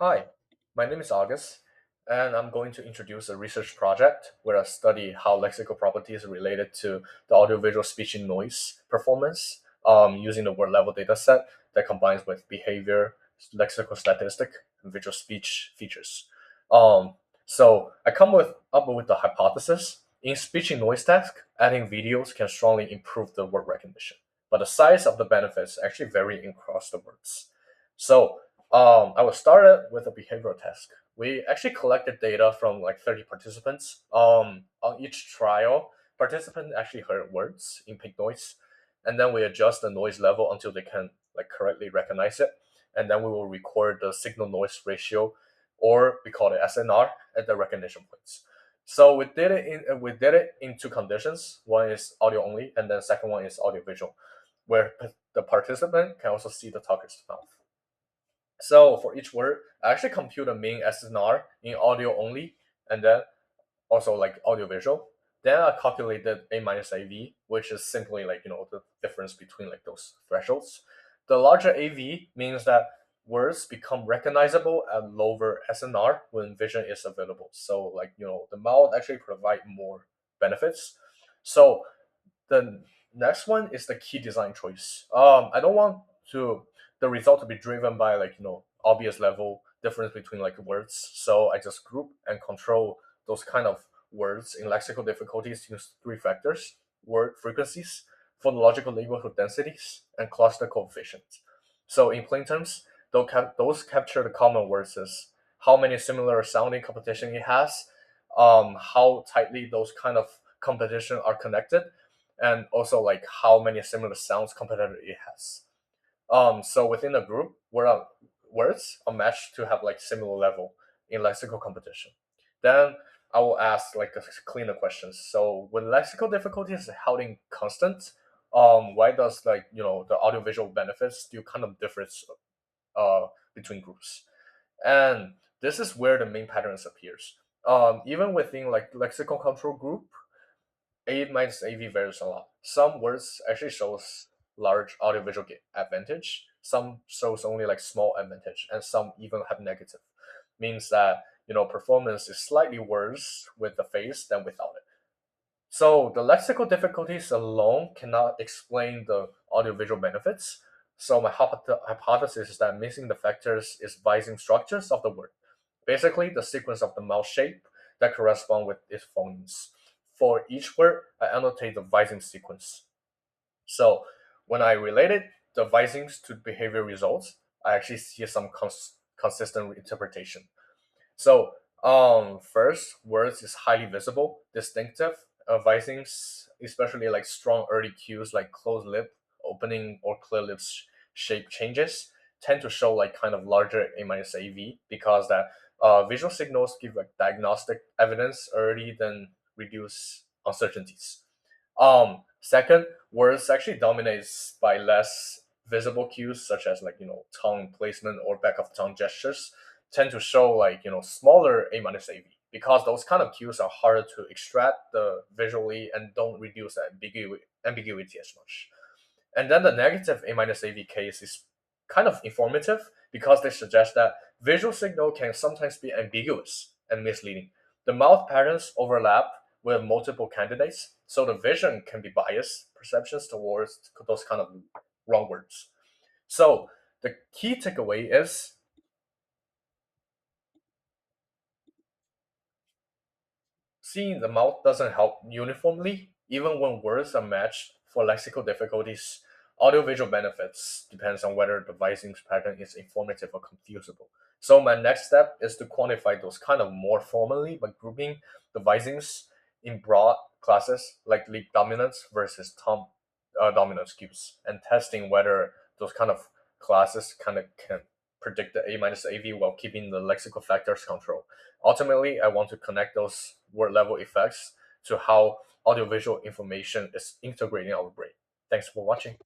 Hi, my name is August, and I'm going to introduce a research project where I study how lexical properties are related to the audiovisual speech and noise performance using the word level data set that combines with behavior, lexical statistic, and visual speech features. Um, so I up with the hypothesis. In speech and noise task, adding videos can strongly improve the word recognition, but the size of the benefits actually vary across the words. So I was started with a behavioral task. We actually collected data from like 30 participants. On each trial, participants actually heard words in pink noise, and then we adjust the noise level until they can like correctly recognize it, and then we will record the signal noise ratio, or we call it SNR, at the recognition points. So we did it in two conditions. One is audio only, and then second one is audio visual, where the participant can also see the talker's mouth. So for each word, I actually compute a mean SNR in audio only, and then also like audio visual. Then I calculated A minus AV, which is simply like the difference between like those thresholds. The larger AV means that words become recognizable at lower SNR when vision is available. So like the mouth actually provide more benefits. So the next one is the key design choice. I don't want to the result to be driven by like obvious level difference between like words. So I just group and control those kind of words in lexical difficulties use three factors: word frequencies, phonological neighborhood densities, and cluster coefficients. So in plain terms, those capture the common words as how many similar sounding competition it has, how tightly those kind of competition are connected, and also like how many similar sounds competitor it has. So within a group, words are matched to have like similar level in lexical competition. Then I will ask like a cleaner questions. So when lexical difficulty is held in constant, why does like the audiovisual benefits still kind of differs between groups? And this is where the main patterns appears. Even within like lexical control group, A minus AV varies a lot. Some words actually shows large audiovisual advantage. Some shows only like small advantage, and some even have negative. Means that performance is slightly worse with the face than without it. So the lexical difficulties alone cannot explain the audiovisual benefits. So my hypothesis is that missing the factors is vising structures of the word, basically the sequence of the mouth shape that correspond with its phonemes. For each word, I annotate the vising sequence. So when I related the visings to behavior results, I actually see some consistent interpretation. So, first, words is highly visible, distinctive. Visings, especially like strong early cues like closed lip opening or clear lips shape changes, tend to show like kind of larger A minus AV because that visual signals give like diagnostic evidence early, then reduce uncertainties. Second, words actually dominates by less visible cues such as like tongue placement or back of tongue gestures tend to show like smaller A minus AV because those kind of cues are harder to extract the visually and don't reduce the ambiguity as much. And then the negative A minus AV case is kind of informative because they suggest that visual signal can sometimes be ambiguous and misleading. The mouth patterns overlap with multiple candidates, so the vision can be biased perceptions towards those kind of wrong words. So the key takeaway is seeing the mouth doesn't help uniformly, even when words are matched for lexical difficulties. Audiovisual benefits depends on whether the vising pattern is informative or confusable. So my next step is to quantify those kind of more formally by grouping the visings in broad classes like lip dominance versus tongue dominance cues and testing whether those kind of classes kind of can predict the A minus AV while keeping the lexical factors control. Ultimately, I want to connect those word level effects to how audiovisual information is integrating our brain. Thanks for watching.